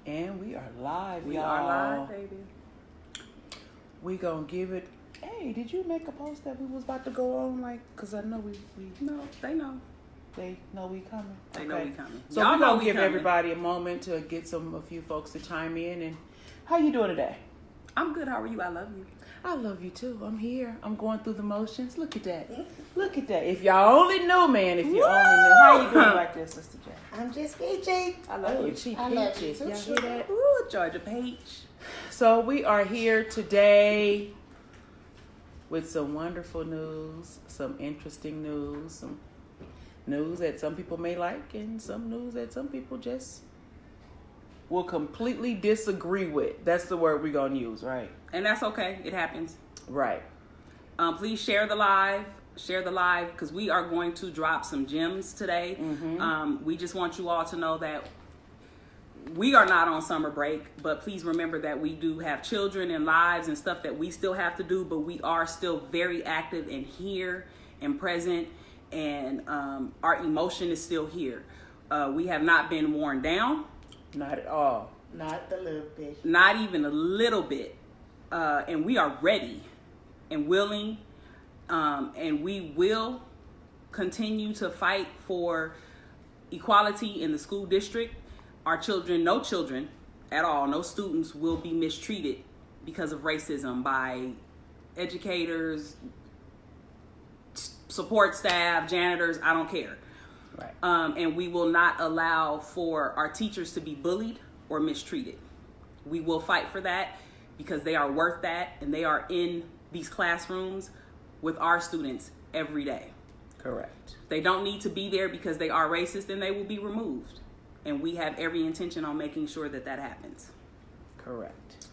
And we are live, We y'all. are live, baby. We gonna give it. Hey, did you make a post that we was about to go on? Like, cause I know we No, they know. they know we coming. They know we coming. So Y'all we're know gonna we give coming. everybody a moment to get a few folks to chime in. And how you doing today? I'm good. How are you? I love you. I love you too. I'm here. I'm going through the motions. Look at that. Look at that. If y'all only knew, man. If you only knew. How you doing like this, Sister J? I'm just peachy. I love you. She I love you peaches. too, Y'all sugar. hear that? Ooh, Georgia Peach. So we are here today with some wonderful news, some interesting news, some news that some people may like, and some news that some people just will completely disagree with. That's the word we're going to use, right? And that's okay. It happens. Right. Please share the live. Share the live because we are going to drop some gems today. We just want you all to know that we are not on summer break, but please remember that we do have children and lives and stuff that we still have to do, but we are still very active and here and present, and our emotion is still here. We have not been worn down. Not at all. Not the little bit. Not even a little bit. And we are ready and willing, and we will continue to fight for equality in the school district. Our children, no children at all, no students will be mistreated because of racism by educators, support staff, janitors, I don't care. Right. And we will not allow for our teachers to be bullied or mistreated. We will fight for that because they are worth that, and they are in these classrooms with our students every day. Correct. They don't need to be there because they are racist, and they will be removed. And we have every intention on making sure that that happens. Correct.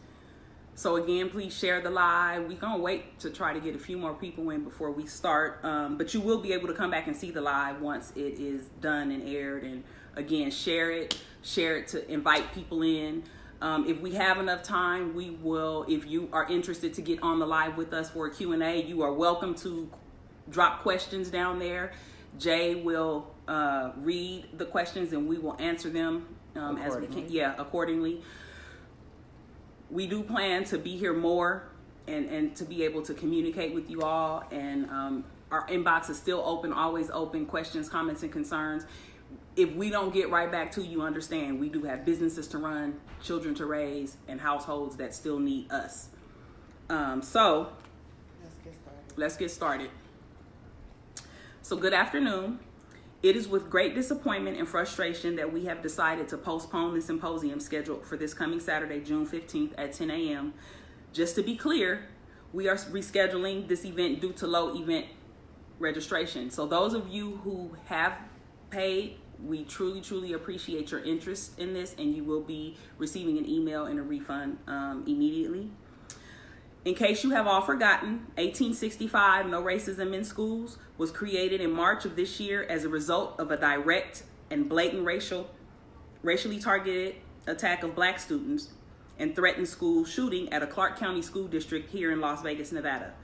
So again, please share the live. We're going to wait to try to get a few more people in before we start. But you will be able to come back and see the live once it is done and aired. And again, share it to invite people in. If we have enough time, we will, if you are interested to get on the live with us for a Q&A, you are welcome to drop questions down there. Jay will read the questions and we will answer them as we can. Yeah, accordingly. We do plan to be here more and to be able to communicate with you all. And our inbox is still open, always open. Questions, comments, and concerns. If we don't get right back to you, understand we do have businesses to run, children to raise, and households that still need us. So let's get started. So good afternoon. It is with great disappointment and frustration that we have decided to postpone the symposium scheduled for this coming Saturday, June 15th at 10 a.m. Just to be clear, we are rescheduling this event due to low event registration. So those of you who have paid, we truly, truly appreciate your interest in this, and you will be receiving an email and a refund immediately. In case you have all forgotten, 1865, No Racism in Schools, was created in March of this year as a result of a direct and blatant racially targeted attack of black students and threatened school shooting at a Clark County school district here in Las Vegas, Nevada.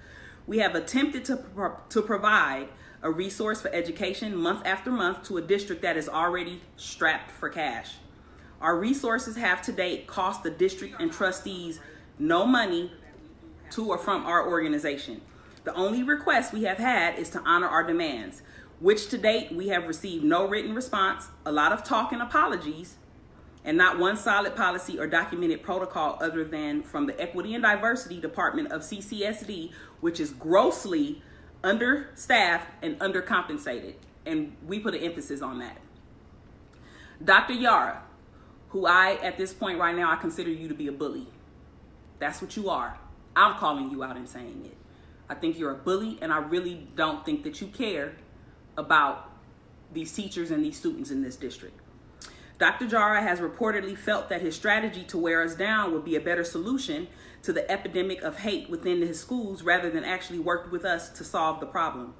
We have attempted to provide a resource for education month after month to a district that is already strapped for cash. Our resources have to date cost the district and trustees no money to or from our organization. The only request we have had is to honor our demands, which to date we have received no written response, a lot of talk and apologies, and not one solid policy or documented protocol other than from the Equity and Diversity Department of CCSD, which is grossly understaffed and undercompensated. And we put an emphasis on that. Dr. Yara, who at this point right now, I consider you to be a bully. That's what you are. I'm calling you out and saying it. I think you're a bully, and I really don't think that you care about these teachers and these students in this district. Dr. Jara has reportedly felt that his strategy to wear us down would be a better solution to the epidemic of hate within his schools rather than actually work with us to solve the problem.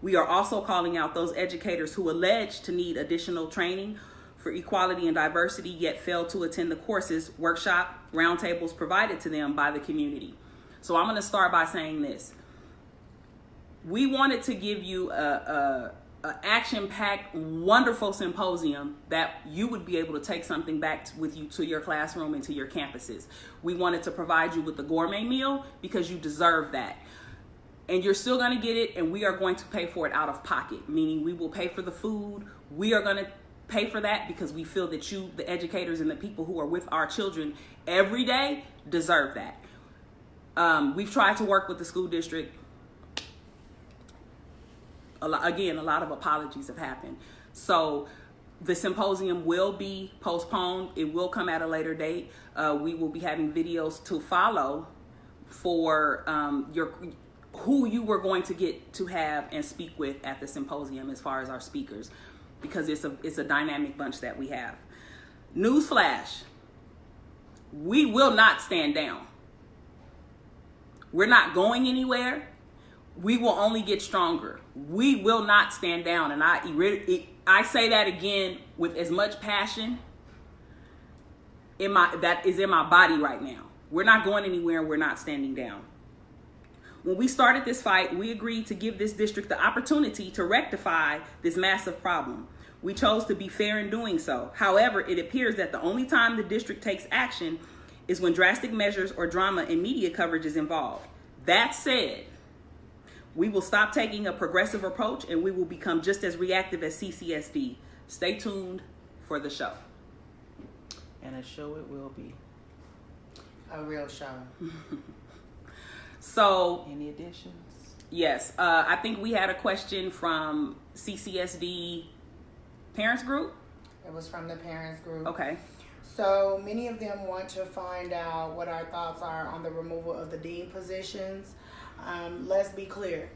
We are also calling out those educators who allege to need additional training for equality and diversity, yet fail to attend the courses, workshop, roundtables provided to them by the community. So I'm going to start by saying this. We wanted to give you a action-packed, wonderful symposium that you would be able to take something back with you to your classroom and to your campuses. We wanted to provide you with the gourmet meal because you deserve that. And you're still going to get it, and we are going to pay for it out of pocket, meaning we will pay for the food. We are going to pay for that because we feel that you, the educators and the people who are with our children every day, deserve that. We've tried to work with the school district. A lot of apologies have happened. So the symposium will be postponed. It will come at a later date. We will be having videos to follow for who you were going to get to have and speak with at the symposium as far as our speakers, because it's a dynamic bunch that we have. Newsflash, we will not stand down. We're not going anywhere. We will only get stronger. We will not stand down. And I say that again with as much passion that is in my body right now. We're not going anywhere, and we're not standing down. When we started this fight, we agreed to give this district the opportunity to rectify this massive problem. We chose to be fair in doing so. However, it appears that the only time the district takes action is when drastic measures or drama and media coverage is involved. That said, we will stop taking a progressive approach, and we will become just as reactive as CCSD. Stay tuned for the show. And a show it will be. A real show. So, Any additions? yes, I think we had a question from CCSD parents group. It was from the parents group. Okay. So many of them want to find out what our thoughts are on the removal of the dean positions. Let's be clear.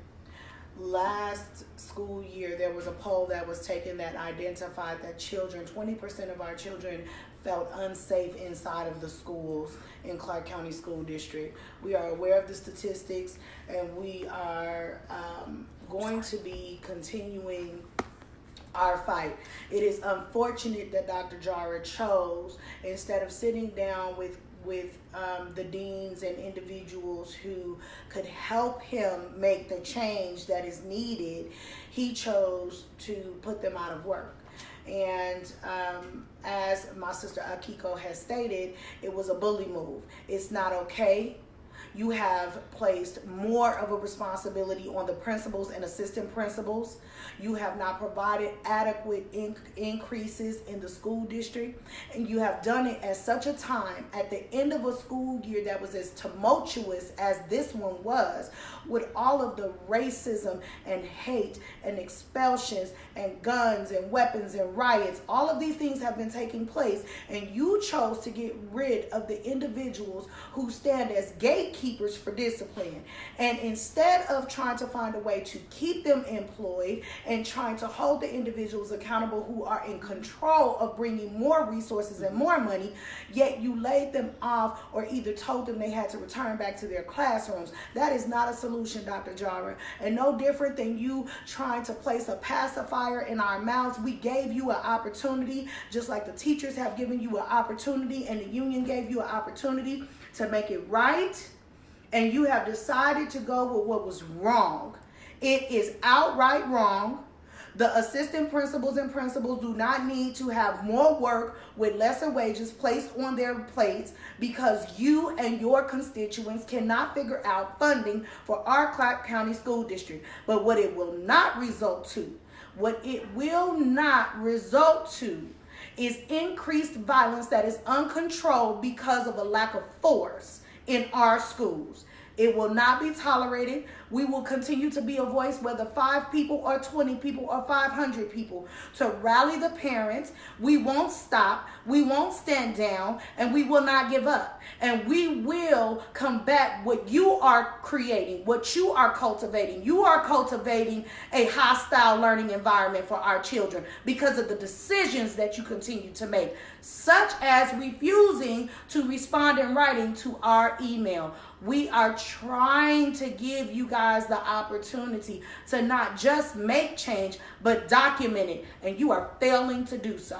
Last school year, there was a poll that was taken that identified that 20% of our children felt unsafe inside of the schools in Clark County School District. We are aware of the statistics, and we are going to be continuing our fight. It is unfortunate that Dr. Jara chose, instead of sitting down with the deans and individuals who could help him make the change that is needed, he chose to put them out of work. And as my sister Akiko has stated, it was a bully move. It's not okay. You have placed more of a responsibility on the principals and assistant principals. You have not provided adequate increases in the school district, and you have done it at such a time at the end of a school year that was as tumultuous as this one was, with all of the racism and hate and expulsions and guns and weapons and riots. All of these things have been taking place, and you chose to get rid of the individuals who stand as gatekeepers for discipline. And instead of trying to find a way to keep them employed and trying to hold the individuals accountable who are in control of bringing more resources and more money, yet you laid them off or either told them they had to return back to their classrooms. That is not a solution, Dr. Jara. And no different than you trying to place a pacifier in our mouths. We gave you an opportunity, just like the teachers have given you an opportunity and the union gave you an opportunity to make it right. And you have decided to go with what was wrong. It is outright wrong. The assistant principals and principals do not need to have more work with lesser wages placed on their plates because you and your constituents cannot figure out funding for our Clark County School District. But what it will not result to is increased violence that is uncontrolled because of a lack of force in our schools. It will not be tolerated. We will continue to be a voice, whether 5 people or 20 people or 500 people, to rally the parents. We won't stop. We won't stand down, and we will not give up. And we will combat what you are creating, what you are cultivating. You are cultivating a hostile learning environment for our children because of the decisions that you continue to make, such as refusing to respond in writing to our email. We are trying to give you guys the opportunity to not just make change, but document it, and you are failing to do so.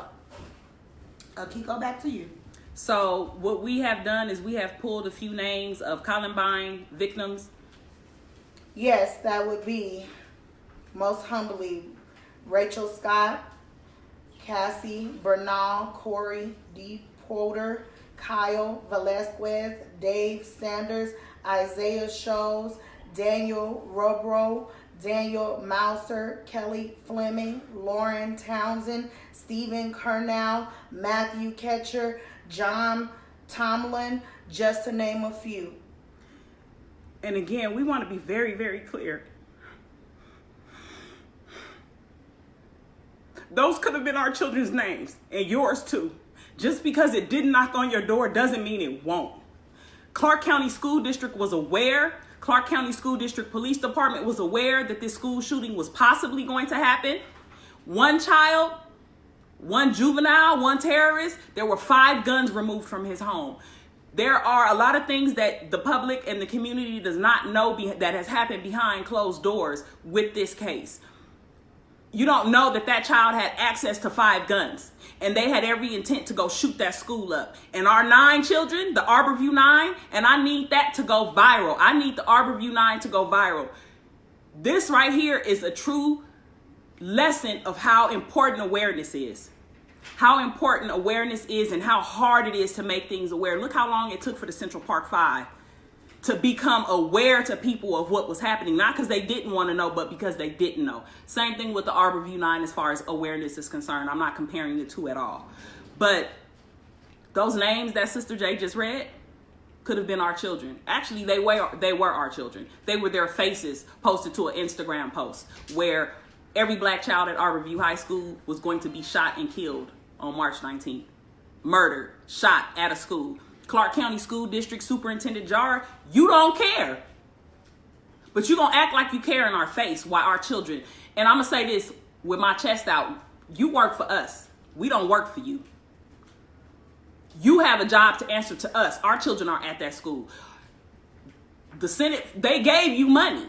Akiko, back to you. So what we have done is we have pulled a few names of Columbine victims. Yes, that would be most humbly Rachel Scott, Cassie Bernal, Corey D. Porter, Kyle Velasquez, Dave Sanders, Isaiah Shows, Daniel Rubro, Daniel Mouser, Kelly Fleming, Lauren Townsend, Stephen Kernow, Matthew Ketcher, John Tomlin, just to name a few. And again, we want to be very, very clear. Those could have been our children's names, and yours too. Just because it didn't knock on your door doesn't mean it won't. Clark County School District was aware. Clark County School District Police Department was aware that this school shooting was possibly going to happen. One child, one juvenile, one terrorist. There were 5 guns removed from his home. There are a lot of things that the public and the community does not know that has happened behind closed doors with this case. You don't know that that child had access to 5 guns, and they had every intent to go shoot that school up. And our 9 children, the Arborview 9, and I need that to go viral. I need the Arborview 9 to go viral. This right here is a true lesson of how important awareness is. How important awareness is and how hard it is to make things aware. Look how long it took for the Central Park 5 to become aware to people of what was happening. Not because they didn't want to know, but because they didn't know. Same thing with the Arborview 9 as far as awareness is concerned. I'm not comparing the two at all. But those names that Sister J just read could have been our children. Actually, they were our children. They were their faces posted to an Instagram post where every black child at Arborview High School was going to be shot and killed on March 19th. Murdered, shot at a school. Clark County School District Superintendent Jar, you don't care. But you're going to act like you care in our face while our children. And I'm going to say this with my chest out. You work for us. We don't work for you. You have a job to answer to us. Our children are at that school. The Senate, they gave you money.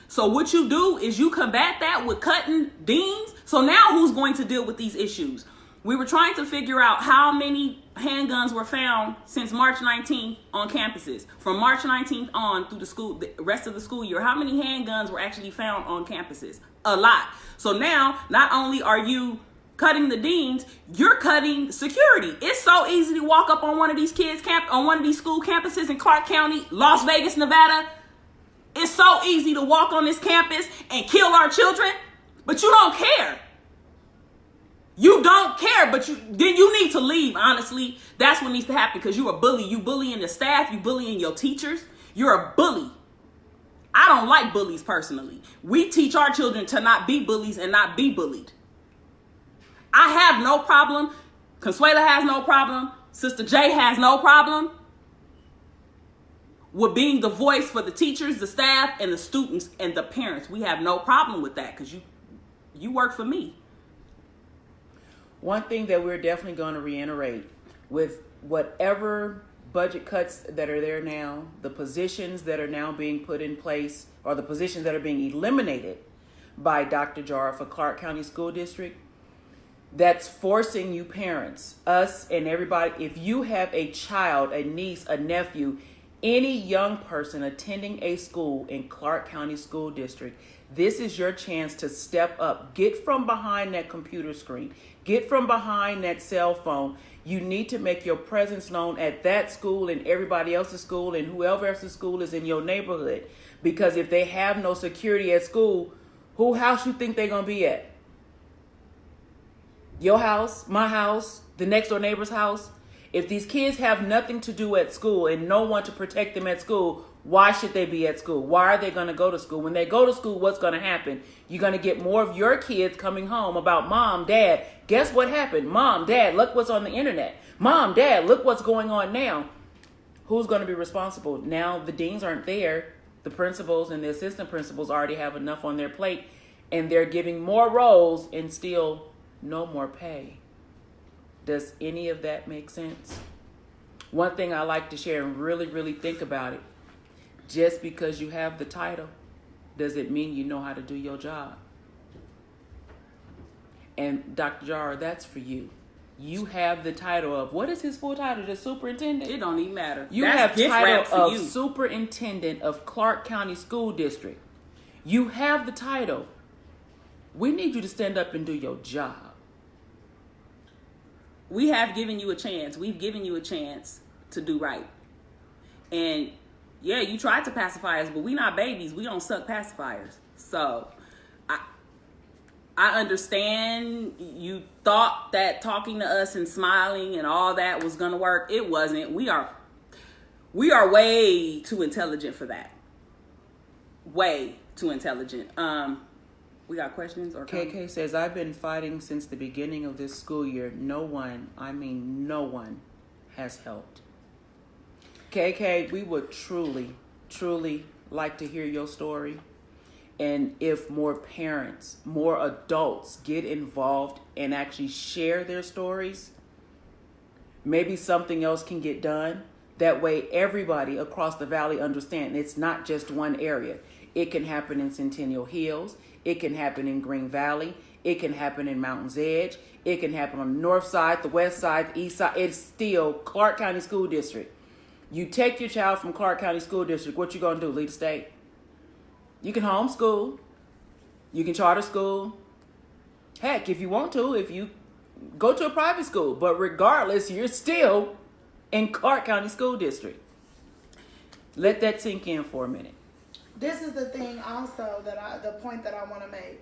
So what you do is you combat that with cutting deans. So now who's going to deal with these issues? We were trying to figure out how many handguns were found since March 19th on campuses. From March 19th on through the rest of the school year, how many handguns were actually found on campuses? A lot. So now, not only are you cutting the deans, you're cutting security. It's so easy to walk up on one of these on one of these school campuses in Clark County, Las Vegas, Nevada. It's so easy to walk on this campus and kill our children, but you don't care. You don't care, but then you need to leave, honestly. That's what needs to happen because you're a bully. You bullying the staff. You bullying your teachers. You're a bully. I don't like bullies personally. We teach our children to not be bullies and not be bullied. I have no problem. Consuela has no problem. Sister J has no problem with being the voice for the teachers, the staff, and the students and the parents. We have no problem with that because you work for me. One thing that we're definitely going to reiterate with whatever budget cuts that are there now, the positions that are now being put in place or the positions that are being eliminated by Dr. Jar for Clark County School District, that's forcing you parents, us and everybody, if you have a child, a niece, a nephew, any young person attending a school in Clark County School District, this is your chance to step up. Get from behind that computer screen. Get from behind that cell phone. You need to make your presence known at that school and everybody else's school and whoever else's school is in your neighborhood. Because if they have no security at school, whose house you think they're going to be at? Your house, my house, the next door neighbor's house? If these kids have nothing to do at school and no one to protect them at school, why should they be at school? Why are they going to go to school? When they go to school, what's going to happen? You're going to get more of your kids coming home about, Mom, Dad, guess what happened? Mom, Dad, look what's on the internet. Mom, Dad, look what's going on now. Who's going to be responsible? Now the deans aren't there. The principals and the assistant principals already have enough on their plate, and they're giving more roles and still no more pay. Does any of that make sense? One thing I like to share and really, really think about it. Just because you have the title, does it mean you know how to do your job? And Dr. Jar, that's for you. You have the title of, what is his full title? The superintendent? It don't even matter. You have title of superintendent of Clark County School District. You have the title. We need you to stand up and do your job. We have given you a chance. We've given you a chance to do right. And yeah, you tried to pacify us, but we not babies. We don't suck pacifiers. So I understand you thought that talking to us and smiling and all that was gonna work. It wasn't. We are way too intelligent for that. Way too intelligent. We got questions or comments? KK says, I've been fighting since the beginning of this school year. No one, I mean no one, has helped. KK, we would truly, truly like to hear your story. And if more parents, more adults get involved and actually share their stories, maybe something else can get done. That way everybody across the valley understands it's not just one area. It can happen in Centennial Hills. It can happen in Green Valley. It can happen in Mountain's Edge. It can happen on the north side, the west side, the east side. It's still Clark County School District. You take your child from Clark County School District, what you going to do? Leave the state? You can homeschool. You can charter school. Heck, if you want to, if you go to a private school. But regardless, you're still in Clark County School District. Let that sink in for a minute. This is the thing also the point that I want to make.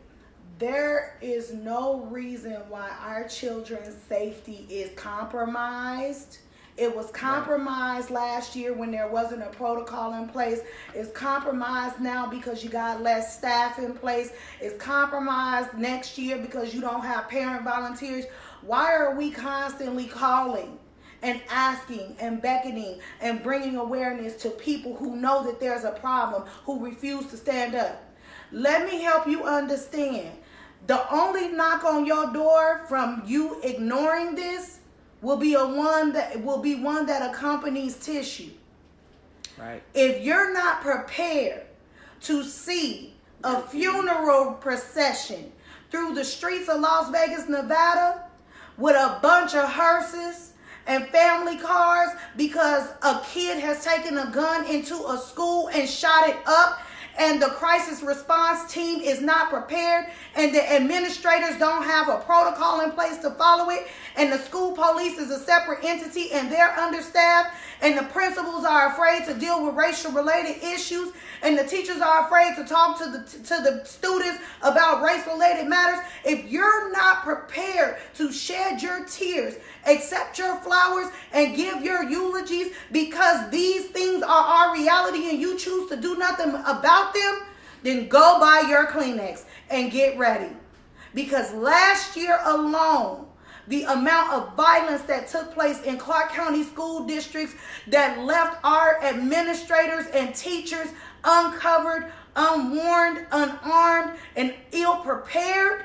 There is no reason why our children's safety is compromised. It was compromised last year when there wasn't a protocol in place. It's compromised now because you got less staff in place. It's compromised next year because you don't have parent volunteers. Why are we constantly calling and asking and beckoning and bringing awareness to people who know that there's a problem, who refuse to stand up? Let me help you understand. The only knock on your door from you ignoring this will be one that accompanies tissue. Right. If you're not prepared to see a funeral procession through the streets of Las Vegas, Nevada, with a bunch of hearses and family cars because a kid has taken a gun into a school and shot it up, and the crisis response team is not prepared, and the administrators don't have a protocol in place to follow it, and the school police is a separate entity and they're understaffed, and the principals are afraid to deal with racial related issues, and the teachers are afraid to talk to the students about race related matters. If you're not prepared to shed your tears, accept your flowers, and give your eulogies because these things are our reality and you choose to do nothing about them, then go buy your Kleenex and get ready. Because last year alone, the amount of violence that took place in Clark County school districts that left our administrators and teachers uncovered, unwarned, unarmed, and ill-prepared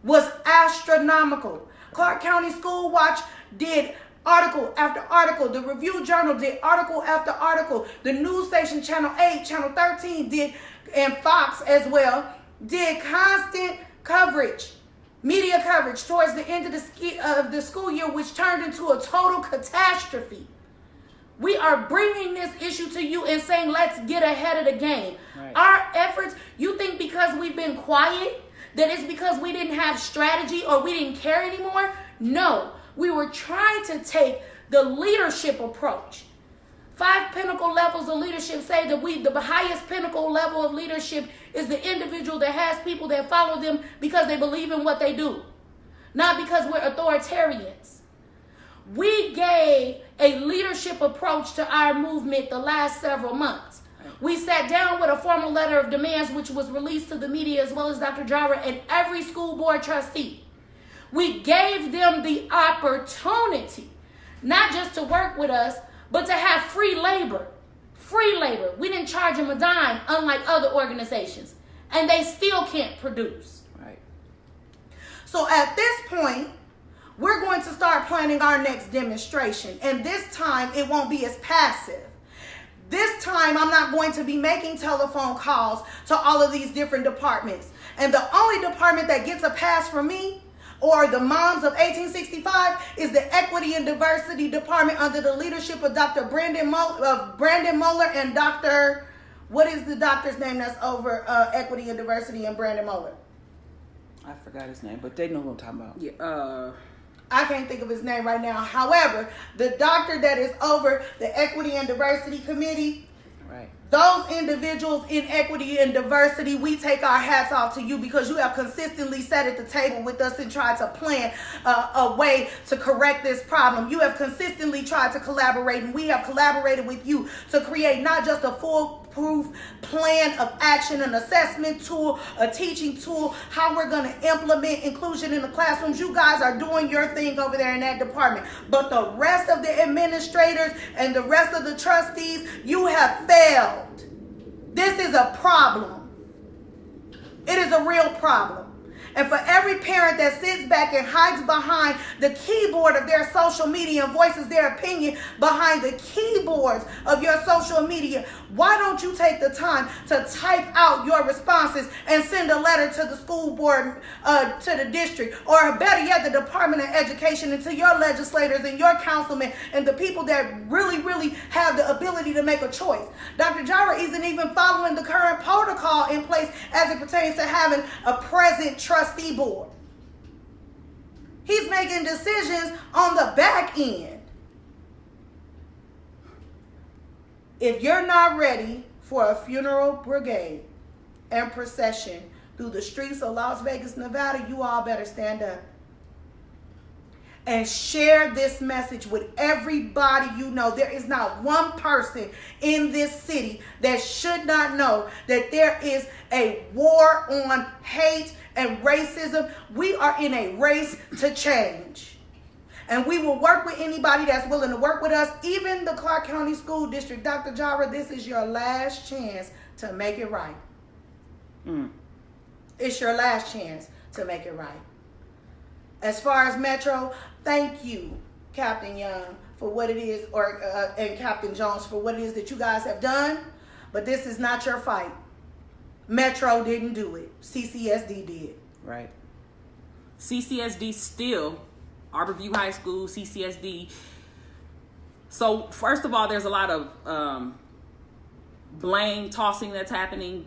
was astronomical. Clark County School Watch did article after article. The Review Journal did article after article. The news station Channel 8, Channel 13 did, and Fox as well, did constant coverage, media coverage towards the end of the school year, which turned into a total catastrophe. We are bringing this issue to you and saying, let's get ahead of the game. Right. Our efforts, you think because we've been quiet, that it's because we didn't have strategy or we didn't care anymore? No, we were trying to take the leadership approach. 5 pinnacle levels of leadership say that the highest pinnacle level of leadership is the individual that has people that follow them because they believe in what they do, not because we're authoritarians. We gave a leadership approach to our movement the last several months. We sat down with a formal letter of demands, which was released to the media as well as Dr. Jara and every school board trustee. We gave them the opportunity, not just to work with us, but to have free labor. Free labor. We didn't charge them a dime, unlike other organizations. And they still can't produce. Right. So at this point, we're going to start planning our next demonstration. And this time, it won't be as passive. This time, I'm not going to be making telephone calls to all of these different departments. And the only department that gets a pass from me, or the moms of 1865, is the Equity and Diversity Department under the leadership of Dr. Brandon Moeller and Dr. What is the doctor's name that's over Equity and Diversity and Brandon Moeller? I forgot his name, but they know who I'm talking about. Yeah. I can't think of his name right now. However, the doctor that is over the Equity and Diversity Committee, Right. those individuals in equity and diversity, we take our hats off to you because you have consistently sat at the table with us and tried to plan a way to correct this problem. You have consistently tried to collaborate, and we have collaborated with you to create not just a foolproof plan of action, an assessment tool, a teaching tool, how we're going to implement inclusion in the classrooms. You guys are doing your thing over there in that department. But the rest of the administrators and the rest of the trustees, you have failed. This is a problem. It is a real problem. And for every parent that sits back and hides behind the keyboard of their social media and voices their opinion behind the keyboards of your social media, why don't you take the time to type out your responses and send a letter to the school board, to the district, or better yet, the Department of Education, and to your legislators and your councilmen and the people that really, really have the ability to make a choice. Dr. Jara isn't even following the current protocol in place as it pertains to having a present trustee board. He's making decisions on the back end. If you're not ready for a funeral brigade and procession through the streets of Las Vegas, Nevada, you all better stand up and share this message with everybody you know. There is not one person in this city that should not know that there is a war on hate and racism. We are in a race to change. And we will work with anybody that's willing to work with us, even the Clark County School District. Dr. Jara, this is your last chance to make it right. It's your last chance to make it right. As far as Metro, thank you, Captain Young, for what it is, and Captain Jones for what it is that you guys have done. But this is not your fight. Metro didn't do it. CCSD did. Right. CCSD still, Arborview High School, CCSD. So first of all, there's a lot of blame tossing that's happening.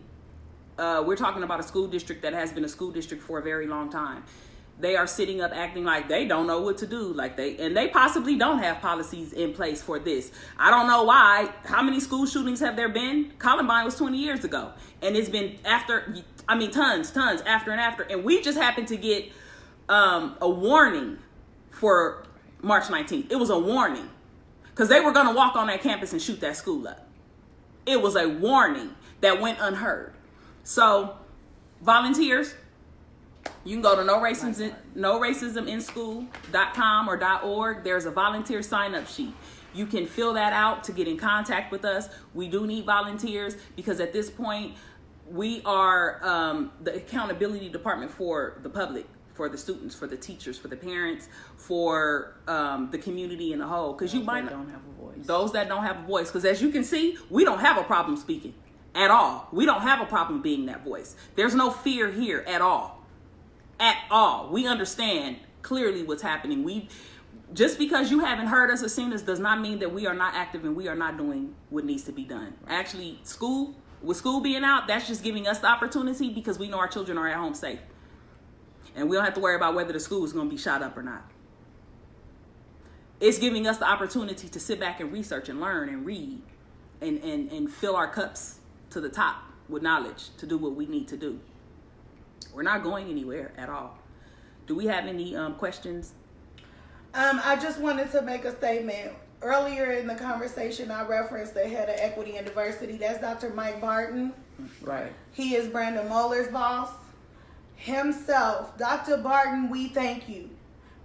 We're talking about a school district that has been a school district for a very long time. They are sitting up acting like they don't know what to do, and they possibly don't have policies in place for this. I don't know why. How many school shootings have there been? Columbine was 20 years ago, and it's been tons after and after. And we just happened to get a warning for March 19th. It was a warning because they were going to walk on that campus and shoot that school up. It was a warning that went unheard. So, volunteers, you can go to noracisminschool.com or .org. There's a volunteer sign-up sheet. You can fill that out to get in contact with us. We do need volunteers because at this point, we are the accountability department for the public, for the students, for the teachers, for the parents, for the community in the whole. Because you might don't have a voice. Those that don't have a voice. Because as you can see, we don't have a problem speaking at all. We don't have a problem being that voice. There's no fear here at all. At all. We understand clearly what's happening. Just because you haven't heard us or seen us does not mean that we are not active and we are not doing what needs to be done. Right. Actually, with school being out, that's just giving us the opportunity because we know our children are at home safe. And we don't have to worry about whether the school is going to be shot up or not. It's giving us the opportunity to sit back and research and learn and read and fill our cups to the top with knowledge to do what we need to do. We're not going anywhere at all. Do we have any questions? I just wanted to make a statement. Earlier in the conversation, I referenced the head of equity and diversity. That's Dr. Mike Barton. Right. He is Brandon Muller's boss. Himself, Dr. Barton, we thank you.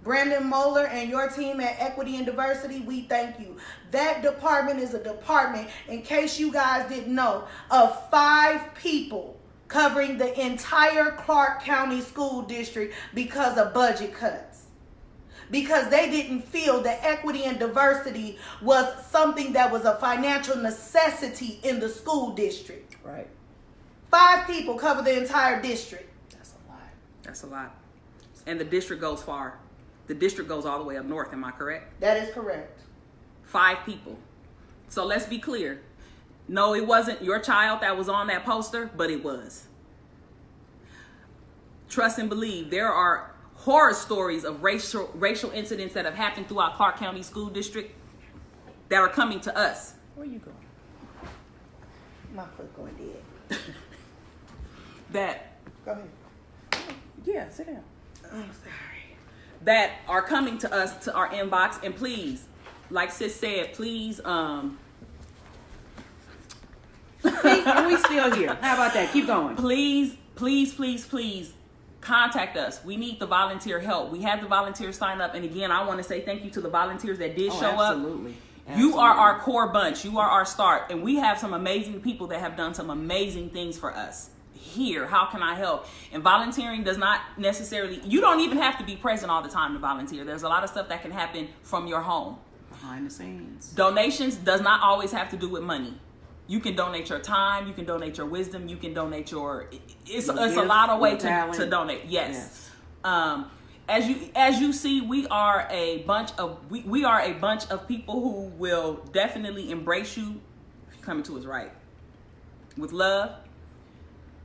Brandon Moeller and your team at Equity and Diversity, we thank you. That department is a department, in case you guys didn't know, of 5 people covering the entire Clark County School District because of budget cuts. Because they didn't feel that equity and diversity was something that was a financial necessity in the school district. Right. 5 people cover the entire district. That's a lot. That's a lot. And the district goes far. The district goes all the way up north, am I correct? That is correct. 5 people. So let's be clear. No, it wasn't your child that was on that poster, but it was. trust and believe, there are horror stories of racial incidents that have happened throughout Clark County School District that are coming to us. Where you going? My foot going dead. That, Go ahead. Yeah, sit down. I'm sorry. that are coming to us, to our inbox. And please, like sis said, please, See, and we still here. How about that? Keep going. please contact us. We need the volunteer help. We have the volunteers sign up. And again, I want to say thank you to the volunteers that did show up. Absolutely. You are our core bunch. You are our start. And we have some amazing people that have done some amazing things for us here. How can I help? And volunteering does not necessarily, you don't even have to be present all the time to volunteer. There's a lot of stuff that can happen from your home. Behind the scenes. Donations does not always have to do with money. You can donate your time. You can donate your wisdom. You can donate your, it's a lot of ways to donate. Yes. As you see, we are a bunch of people who will definitely embrace you if you're coming to us right. With love,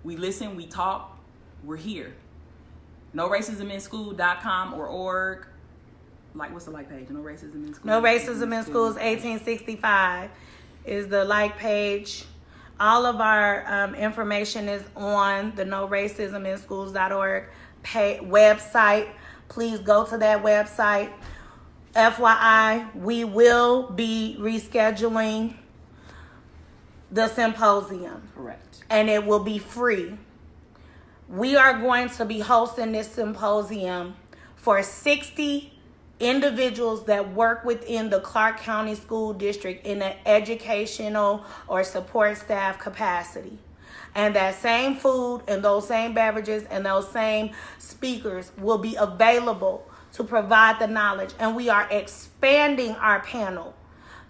we listen, we talk, we're here. NoRacismInSchool.com or org. Like, what's the like page? No Racism in School. No Racism in Schools 1865 is the like page. All of our information is on the NoRacismInSchools.org website. Please go to that website. FYI, we will be rescheduling the symposium. Correct. And it will be free. We are going to be hosting this symposium for 60 individuals that work within the Clark County School District in an educational or support staff capacity. And that same food and those same beverages and those same speakers will be available to provide the knowledge. And we are expanding our panel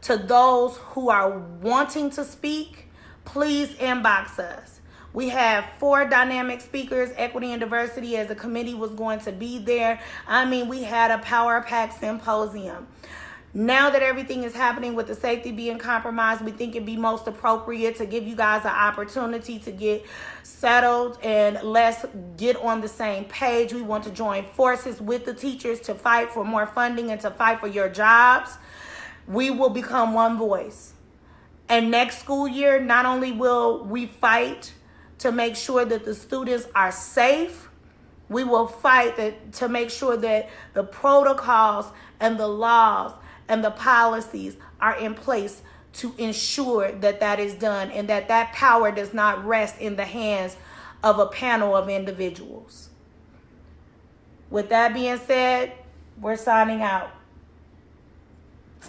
to those who are wanting to speak. Please inbox us. We have 4 dynamic speakers. Equity and diversity as a committee was going to be there. I mean, we had a power-packed symposium. Now that everything is happening with the safety being compromised, we think it'd be most appropriate to give you guys an opportunity to get settled and let's get on the same page. We want to join forces with the teachers to fight for more funding and to fight for your jobs. We will become one voice. And next school year, not only will we fight to make sure that the students are safe, we will fight to make sure that the protocols and the laws and the policies are in place to ensure that that is done and that that power does not rest in the hands of a panel of individuals. With that being said, we're signing out.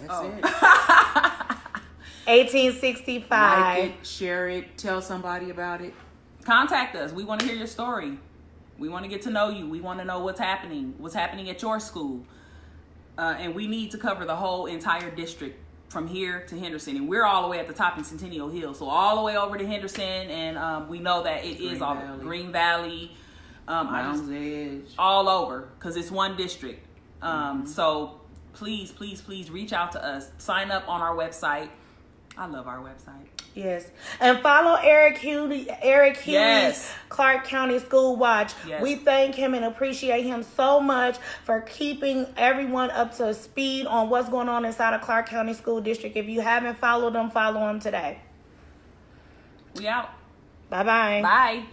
That's it. 1865. Like it, share it, tell somebody about it. Contact us. We want to hear your story. We want to get to know you. We want to know what's happening at your school. And we need to cover the whole entire district from here to Henderson. And we're all the way at the top in Centennial Hill. So all the way over to Henderson. And we know that it is all Green Valley. Mounds Edge. All over because it's one district. So please reach out to us. Sign up on our website. I love our website. Yes. And follow Eric Huey's Yes. Clark County School Watch. Yes. We thank him and appreciate him so much for keeping everyone up to speed on what's going on inside of Clark County School District. If you haven't followed him, follow him today. We out. Bye-bye. Bye.